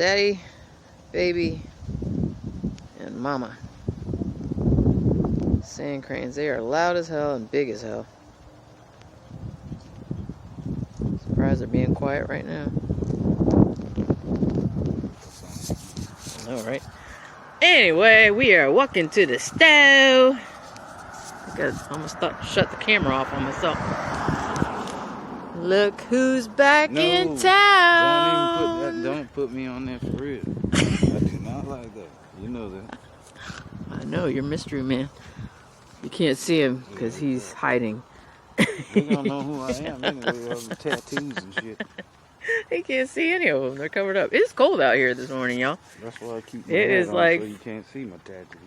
Daddy, baby, and mama. Sand cranes, they are loud as hell and big as hell. Surprised they're being quiet right now. I know, right? Anyway, we are walking to the stove. I almost shut the camera off on myself. Look who's back in town. Don't put me on there for real. I do not like that. You know that. I know, you're mystery man. You can't see him because he's hiding. They don't know who I am anyway, all the tattoos and shit. They can't see any of them. They're covered up. It's cold out here this morning, y'all. That's why I keep my it hat is on like... so you can't see my tattoos.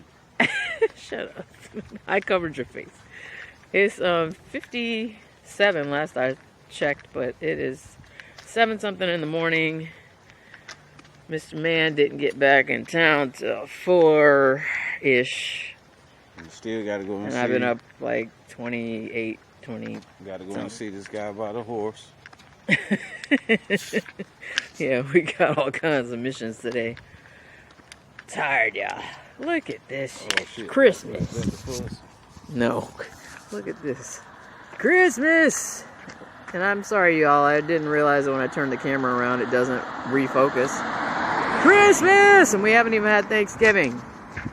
Shut up. I covered your face. It's 57 last I checked, but it is 7 something in the morning. Mr. Man didn't get back in town till 4-ish. You still gotta go and see. I've been up like 28, 20. Gotta go and see this guy by the horse. Yeah, we got all kinds of missions today. Tired, y'all. Look at this. Oh, shit. Christmas. No. Look at this. Christmas! And I'm sorry, y'all. I didn't realize that when I turned the camera around, it doesn't refocus. Christmas! And we haven't even had Thanksgiving.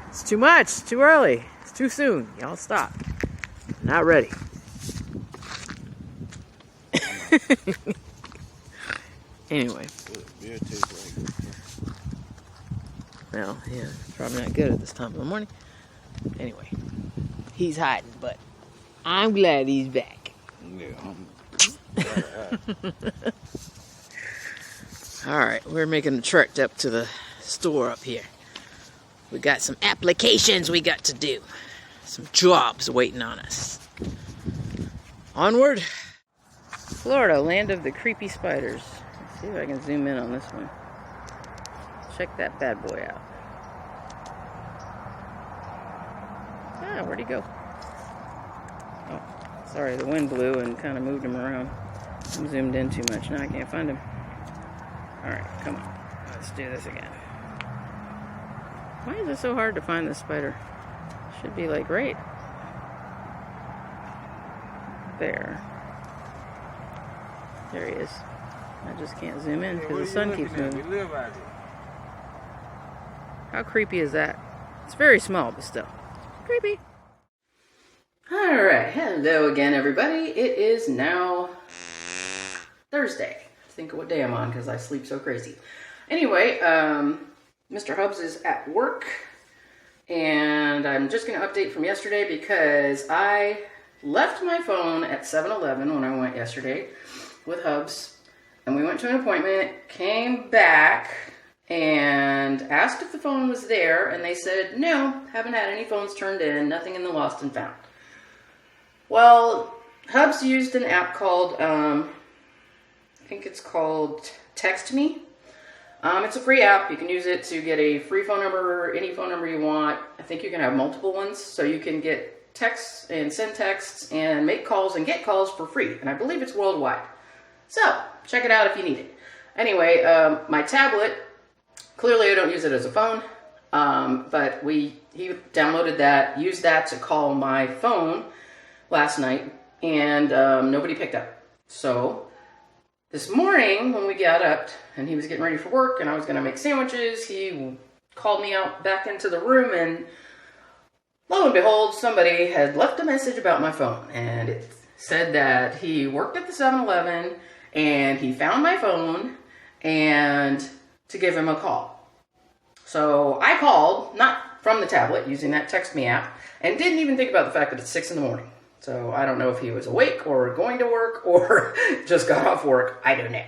It's too much. It's too early. It's too soon. Y'all stop. Not ready. Anyway. Well, yeah, probably not good at this time of the morning. Anyway, he's hiding, but I'm glad he's back. Yeah. Alright, we're making a trek up to the store up here. We got some applications we got to do. Some jobs waiting on us. Onward. Florida, land of the creepy spiders. Let's see if I can zoom in on this one. Check that bad boy out. Ah, where'd he go? Oh, sorry, the wind blew and kind of moved him around. I'm zoomed in too much. Now I can't find him. Alright, come on. Let's do this again. Why is it so hard to find this spider? Should be like right there. There he is. I just can't zoom in because the sun keeps moving. How creepy is that? It's very small, but still. Creepy. Alright, hello again, everybody. It is now Thursday. Think of what day I'm on because I sleep so crazy. Anyway, Mr. Hubbs is at work. And I'm just going to update from yesterday because I left my phone at 7-Eleven when I went yesterday with Hubbs. And we went to an appointment, came back, and asked if the phone was there. And they said, no, haven't had any phones turned in, nothing in the lost and found. Well, Hubbs used an app called, I think it's called Text Me. It's a free app. You can use it to get a free phone number, any phone number you want. I think you can have multiple ones, so you can get texts and send texts and make calls and get calls for free. And I believe it's worldwide. So, check it out if you need it. Anyway, my tablet, clearly I don't use it as a phone, but he downloaded that, used that to call my phone last night, and nobody picked up. So, this morning, when we got up and he was getting ready for work and I was going to make sandwiches, he called me out back into the room and lo and behold, somebody had left a message about my phone. And it said that he worked at the 7-Eleven and he found my phone and to give him a call. So I called, not from the tablet, using that Text Me app, and didn't even think about the fact that it's 6 in the morning. So I don't know if he was awake or going to work or just got off work. I don't know.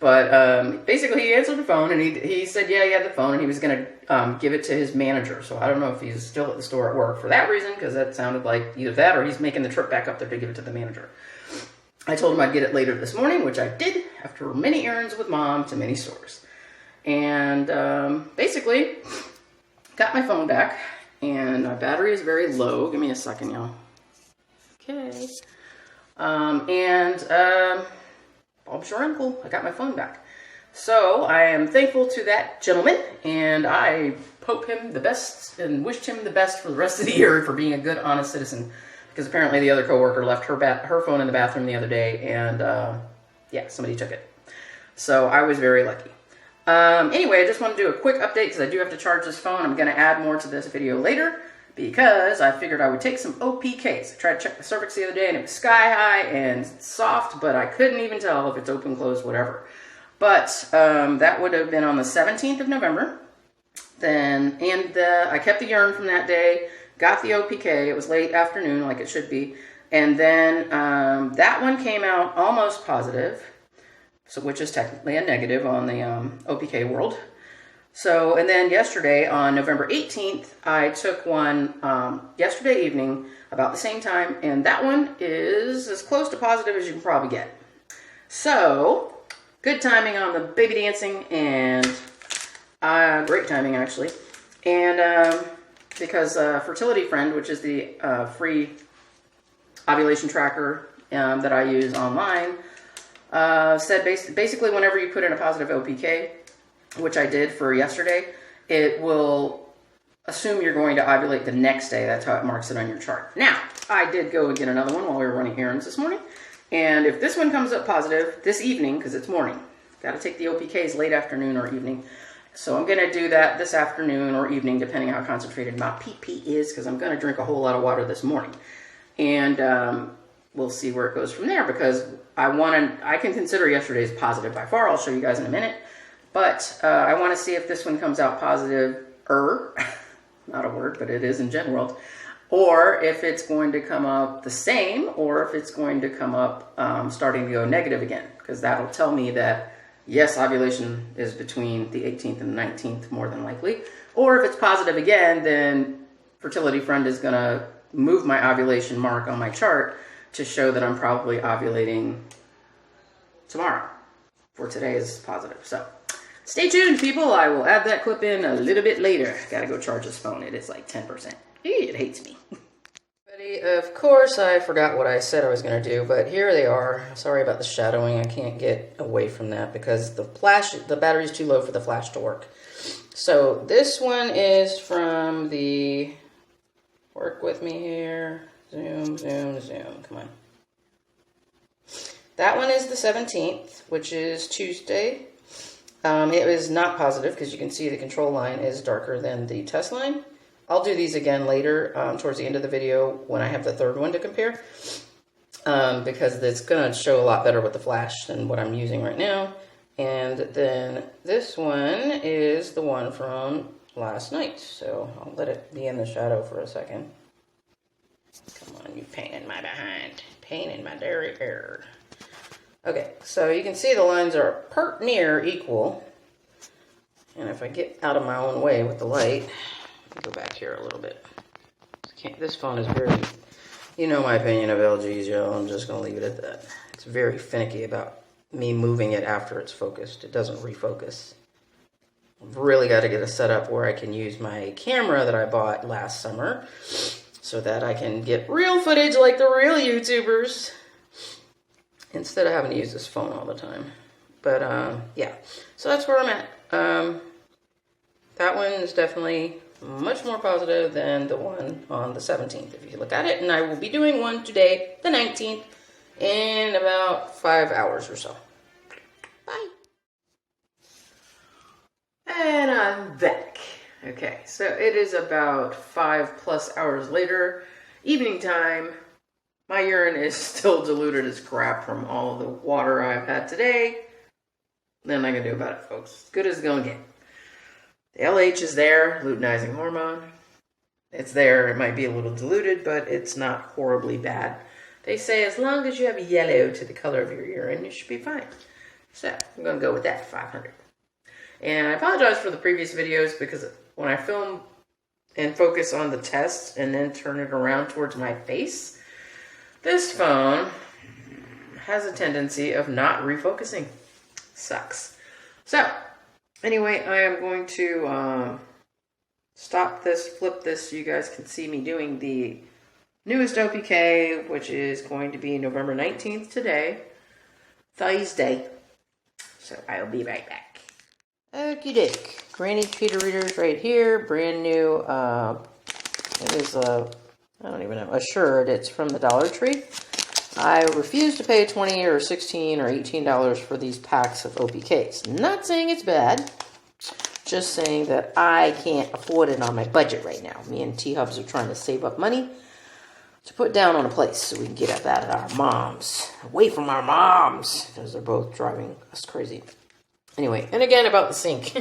But basically he answered the phone and he said, yeah, he had the phone and he was going to give it to his manager. So I don't know if he's still at the store at work for that reason, because that sounded like either that or he's making the trip back up there to give it to the manager. I told him I'd get it later this morning, which I did after many errands with Mom to many stores. And basically got my phone back and my battery is very low. Give me a second, y'all. Okay. Bob's your uncle. I got my phone back. So I am thankful to that gentleman, and I hope him the best and wished him the best for the rest of the year for being a good, honest citizen. Because apparently the other coworker left her phone in the bathroom the other day, and yeah, somebody took it. So I was very lucky. Anyway, I just want to do a quick update because I do have to charge this phone. I'm going to add more to this video later because I figured I would take some OPKs. I tried to check the cervix the other day and it was sky high and soft, but I couldn't even tell if it's open, closed, whatever. But that would have been on the 17th of November. Then, and I kept the urine from that day, got the OPK. It was late afternoon like it should be. And then that one came out almost positive. So, which is technically a negative on the OPK world. So, and then yesterday on November 18th, I took one yesterday evening about the same time, and that one is as close to positive as you can probably get. So, good timing on the baby dancing, and great timing actually. And because Fertility Friend, which is the free ovulation tracker that I use online, said basically whenever you put in a positive OPK, which I did for yesterday, it will assume you're going to ovulate the next day. That's how it marks it on your chart. Now, I did go and get another one while we were running errands this morning. And if this one comes up positive this evening, because it's morning, got to take the OPKs late afternoon or evening. So I'm going to do that this afternoon or evening, depending on how concentrated my PP is, because I'm going to drink a whole lot of water this morning. And we'll see where it goes from there, because I can consider yesterday's positive by far. I'll show you guys in a minute. But I want to see if this one comes out positive, not a word, but it is in Gen World, or if it's going to come up the same, or if it's going to come up starting to go negative again, because that'll tell me that, yes, ovulation is between the 18th and the 19th, more than likely. Or if it's positive again, then Fertility Friend is going to move my ovulation mark on my chart to show that I'm probably ovulating tomorrow, for today is positive. So stay tuned, people. I will add that clip in a little bit later. Gotta go charge this phone. It is like 10%. It hates me. Of course, I forgot what I said I was going to do, but here they are. Sorry about the shadowing. I can't get away from that because the battery's too low for the flash to work. So this one is from the, work with me here. Zoom, zoom, zoom. Come on. That one is the 17th, which is Tuesday. It was not positive because you can see the control line is darker than the test line. I'll do these again later towards the end of the video when I have the third one to compare, because it's going to show a lot better with the flash than what I'm using right now. And then this one is the one from last night, so I'll let it be in the shadow for a second. Come on, you pain in my behind. Pain in my derriere. Okay, so you can see the lines are pert near equal. And if I get out of my own way with the light, go back here a little bit. This phone is very, you know my opinion of LGs, yo. I'm just going to leave it at that. It's very finicky about me moving it after it's focused. It doesn't refocus. I've really got to get a setup where I can use my camera that I bought last summer so that I can get real footage like the real YouTubers instead of having to use this phone all the time. But, yeah. So that's where I'm at. That one is definitely much more positive than the one on the 17th, if you look at it. And I will be doing one today, the 19th, in about 5 hours or so. Bye. And I'm back. Okay, so it is about 5+ hours later, evening time. My urine is still diluted as crap from all the water I've had today. Nothing I can do about it, folks. As good as it's gonna get. The LH is there, luteinizing hormone. It's there. It might be a little diluted, but it's not horribly bad. They say as long as you have yellow to the color of your urine, you should be fine. So I'm going to go with that, 500. And I apologize for the previous videos because when I film and focus on the test and then turn it around towards my face, this phone has a tendency of not refocusing. Sucks. So, anyway, I am going to stop this, flip this, so you guys can see me doing the newest OPK, which is going to be November 19th today, Thursday. So I'll be right back. Okie doke. Granny cheater readers right here. Brand new. It is I don't even know. Assured. It's from the Dollar Tree. I refuse to pay $20 or $16 or $18 for these packs of OPKs. Not saying it's bad. Just saying that I can't afford it on my budget right now. Me and T-Hubs are trying to save up money to put down on a place so we can get up out of our moms. Away from our moms. Because they're both driving us crazy. Anyway, and again about the sink.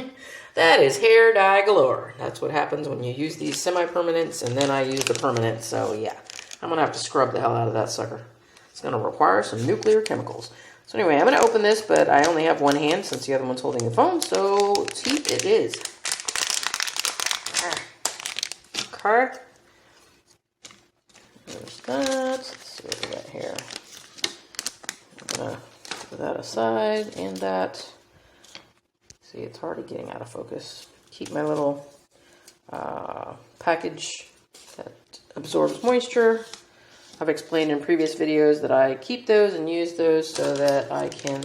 That is hair dye galore. That's what happens when you use these semi-permanents and then I use the permanent. So yeah, I'm going to have to scrub the hell out of that sucker. It's going to require some nuclear chemicals. So anyway, I'm going to open this, but I only have one hand since the other one's holding the phone. So heat it is. Okay. There's that. Let's see what we got here. I'm going to put that aside and that. See, it's already getting out of focus. Keep my little package that absorbs moisture. I've explained in previous videos that I keep those and use those so that I can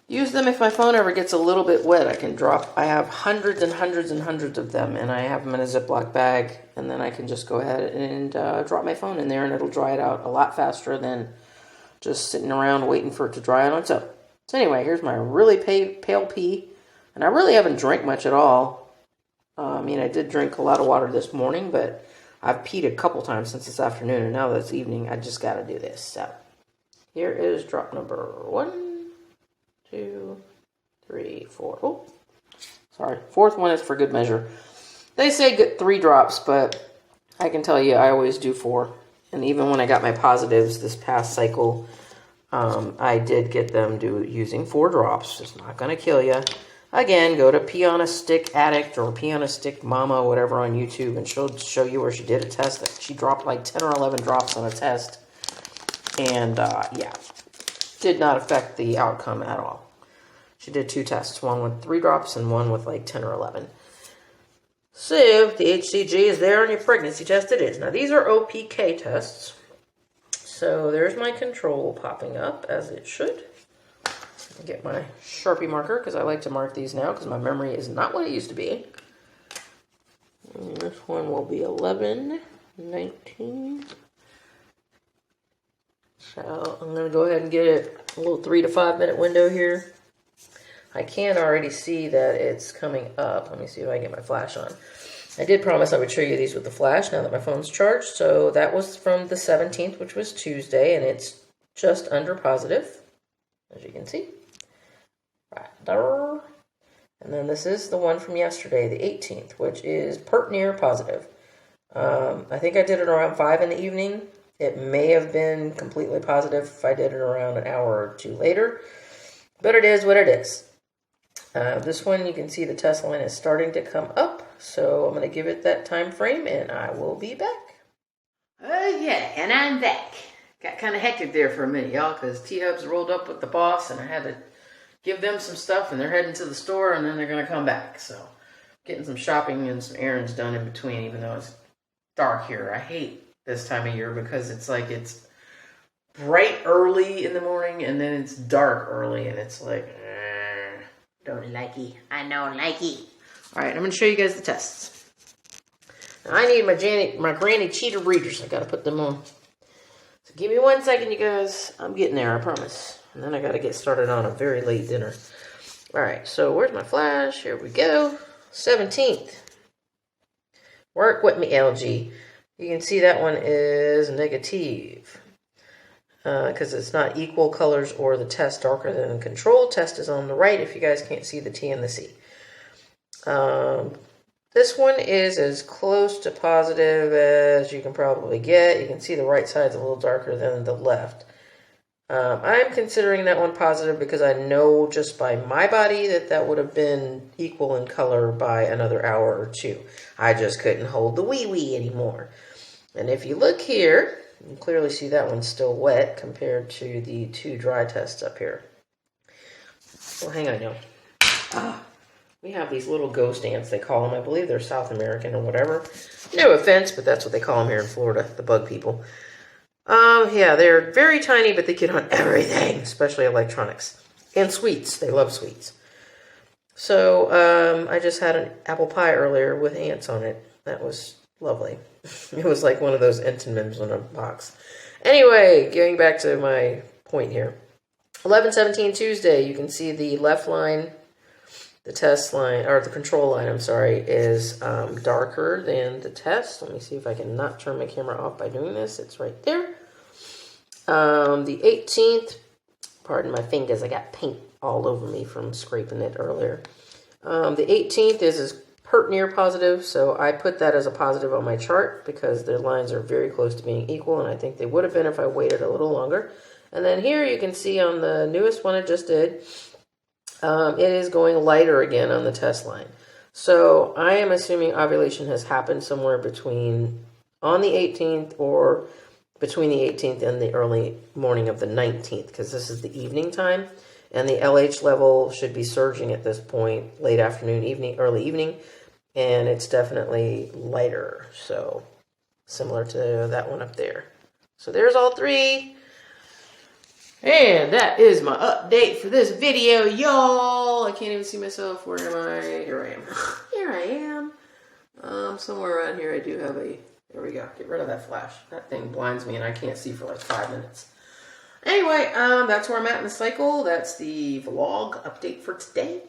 use them if my phone ever gets a little bit wet. I can drop. I have hundreds and hundreds and hundreds of them, and I have them in a Ziploc bag, and then I can just go ahead and drop my phone in there, and it'll dry it out a lot faster than just sitting around waiting for it to dry on its own. So anyway, here's my really pale pee, and I really haven't drank much at all. I mean, I did drink a lot of water this morning, but I've peed a couple times since this afternoon, and now that it's evening, I just got to do this. So here is drop number 1, 2, 3, 4. Oh, sorry. Fourth one is for good measure. They say good 3 drops, but I can tell you I always do 4. And even when I got my positives this past cycle, I did get them using 4 drops. It's not going to kill you. Again, go to Pee on a Stick Addict or Pee on a Stick Mama, whatever, on YouTube, and she'll show you where she did a test. That she dropped like 10 or 11 drops on a test. And, yeah, did not affect the outcome at all. She did 2 tests, one with 3 drops and one with like 10 or 11. So, the HCG is there on your pregnancy test. It is. Now, these are OPK tests. So, there's my control popping up, as it should. Get my Sharpie marker, because I like to mark these now, because my memory is not what it used to be. And this one will be 11, 19. So I'm going to go ahead and get it a little 3 to 5 minute window here. I can already see that it's coming up. Let me see if I can get my flash on. I did promise I would show you these with the flash now that my phone's charged. So that was from the 17th, which was Tuesday, and it's just under positive, as you can see. Right there. And then this is the one from yesterday, the 18th, which is pert near positive. I think I did it around 5 in the evening. It may have been completely positive if I did it around an hour or 2 later. But it is what it is. This one, you can see the test line is starting to come up. So I'm going to give it that time frame, and I will be back. Oh, yeah, and I'm back. Got kind of hectic there for a minute, y'all, because T-Hubs rolled up with the boss, and I had to give them some stuff, and they're heading to the store, and then they're going to come back. So getting some shopping and some errands done in between, even though it's dark here. I hate this time of year because it's like it's bright early in the morning, and then it's dark early, and it's like, don't like it. I don't like it. All right, I'm going to show you guys the tests. Now, I need my granny cheater readers. I got to put them on. So give me 1 second, you guys. I'm getting there, I promise. And then I got to get started on a very late dinner. All right, so where's my flash? Here we go. 17th. Work with me, LG. You can see that one is negative. Because it's not equal colors or the test darker than the control. Test is on the right if you guys can't see the T and the C. This one is as close to positive as you can probably get. You can see the right side's a little darker than the left. I'm considering that one positive because I know just by my body that would have been equal in color by another hour or 2. I just couldn't hold the wee-wee anymore. And if you look here, you can clearly see that one's still wet compared to the 2 dry tests up here. Well, hang on now. We have these little ghost ants, they call them. I believe they're South American or whatever. No offense, but that's what they call them here in Florida, the bug people. Yeah, they're very tiny, but they get on everything, especially electronics. And sweets. They love sweets. So I just had an apple pie earlier with ants on it. That was lovely. It was like one of those Entenmann's in a box. Anyway, getting back to my point here. 11/17 Tuesday, you can see the left line, the test line, or the control line, I'm sorry, is darker than the test. Let me see if I can not turn my camera off by doing this. It's right there. The 18th, pardon my fingers, I got paint all over me from scraping it earlier. The 18th is pert near positive, so I put that as a positive on my chart because their lines are very close to being equal, and I think they would have been if I waited a little longer. And then here you can see on the newest one I just did, it is going lighter again on the test line. So I am assuming ovulation has happened somewhere on the 18th or between the 18th and the early morning of the 19th, because this is the evening time. And the LH level should be surging at this point, late afternoon, evening, early evening. And it's definitely lighter. So similar to that one up there. So there's all three. And that is my update for this video, y'all. I can't even see myself. Where am I? Here I am. Here I am. Somewhere around here I do have a... There we go. Get rid of that flash. That thing blinds me and I can't see for like 5 minutes. Anyway, that's where I'm at in the cycle. That's the vlog update for today.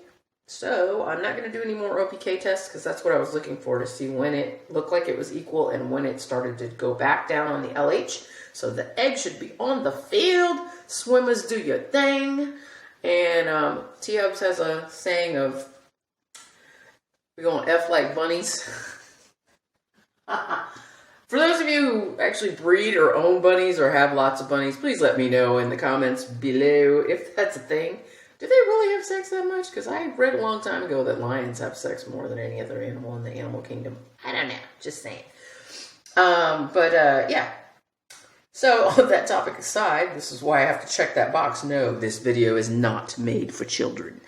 So I'm not going to do any more OPK tests because that's what I was looking for, to see when it looked like it was equal and when it started to go back down on the LH. So the egg should be on the field. Swimmers, do your thing. And T-Hubs has a saying of, we're going to F like bunnies. For those of you who actually breed or own bunnies or have lots of bunnies, please let me know in the comments below if that's a thing. Do they really have sex that much? Because I read a long time ago that lions have sex more than any other animal in the animal kingdom. I don't know. Just saying. Yeah. So, on that topic aside, this is why I have to check that box. No, this video is not made for children.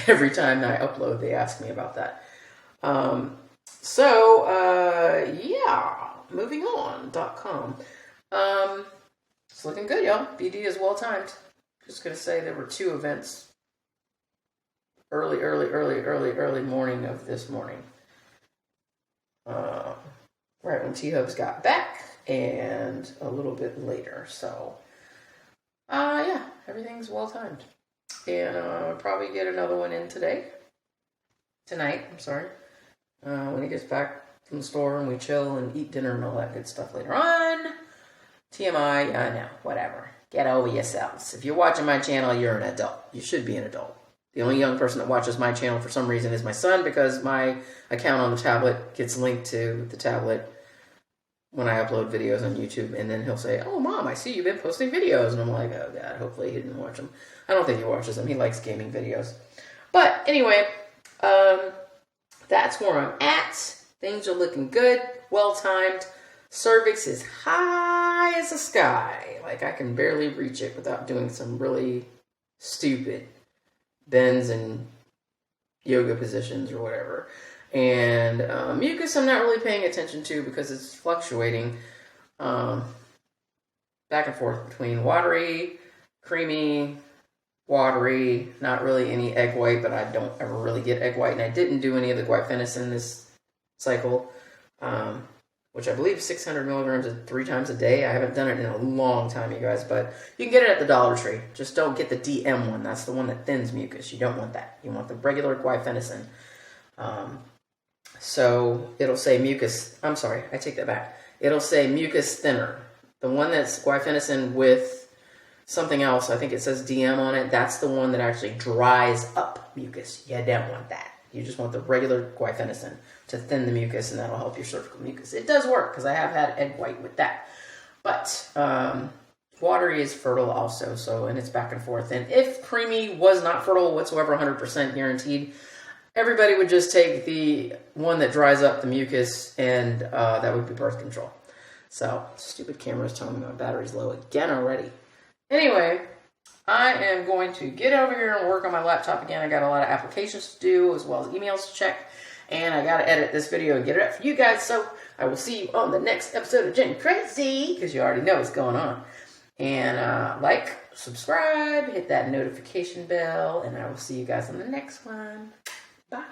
Every time I upload, they ask me about that. Yeah. Moving on.com. It's looking good, y'all. BD is well timed. Just gonna say there were 2 events early morning of this morning. Right when T-Hubs got back and a little bit later. So, yeah, everything's well timed. And I'll probably get another one in tonight, I'm sorry. When he gets back from the store and we chill and eat dinner and all that good stuff later on. TMI, I know, whatever. Get over yourselves. If you're watching my channel, you're an adult. You should be an adult. The only young person that watches my channel for some reason is my son, because my account on the tablet gets linked to the tablet when I upload videos on YouTube, and then he'll say, "Oh, Mom, I see you've been posting videos." And I'm like, oh, God, hopefully he didn't watch them. I don't think he watches them. He likes gaming videos. But anyway, that's where I'm at. Things are looking good, well-timed. Cervix is high as the sky. Like, I can barely reach it without doing some really stupid bends and yoga positions or whatever. And mucus I'm not really paying attention to because it's fluctuating back and forth between watery, creamy, watery, not really any egg white, but I don't ever really get egg white. And I didn't do any of the guaifenesin this cycle, which I believe 600 milligrams 3 times a day. I haven't done it in a long time, you guys, but you can get it at the Dollar Tree. Just don't get the DM one. That's the one that thins mucus. You don't want that. You want the regular guaifenesin. So it'll say mucus. I'm sorry, I take that back. It'll say mucus thinner. The one that's guaifenesin with something else, I think it says DM on it, that's the one that actually dries up mucus. You don't want that. You just want the regular guaifenesin to thin the mucus, and that'll help your cervical mucus. It does work, because I have had egg white with that. But watery is fertile also, so, and it's back and forth. And if creamy was not fertile whatsoever, 100% guaranteed, everybody would just take the one that dries up the mucus, and that would be birth control. So, stupid camera is telling me my battery's low again already. Anyway, I am going to get over here and work on my laptop again. I got a lot of applications to do, as well as emails to check. And I got to edit this video and get it up for you guys. So I will see you on the next episode of Jenny Crazy, because you already know what's going on. And like, subscribe, hit that notification bell, and I will see you guys on the next one. Bye.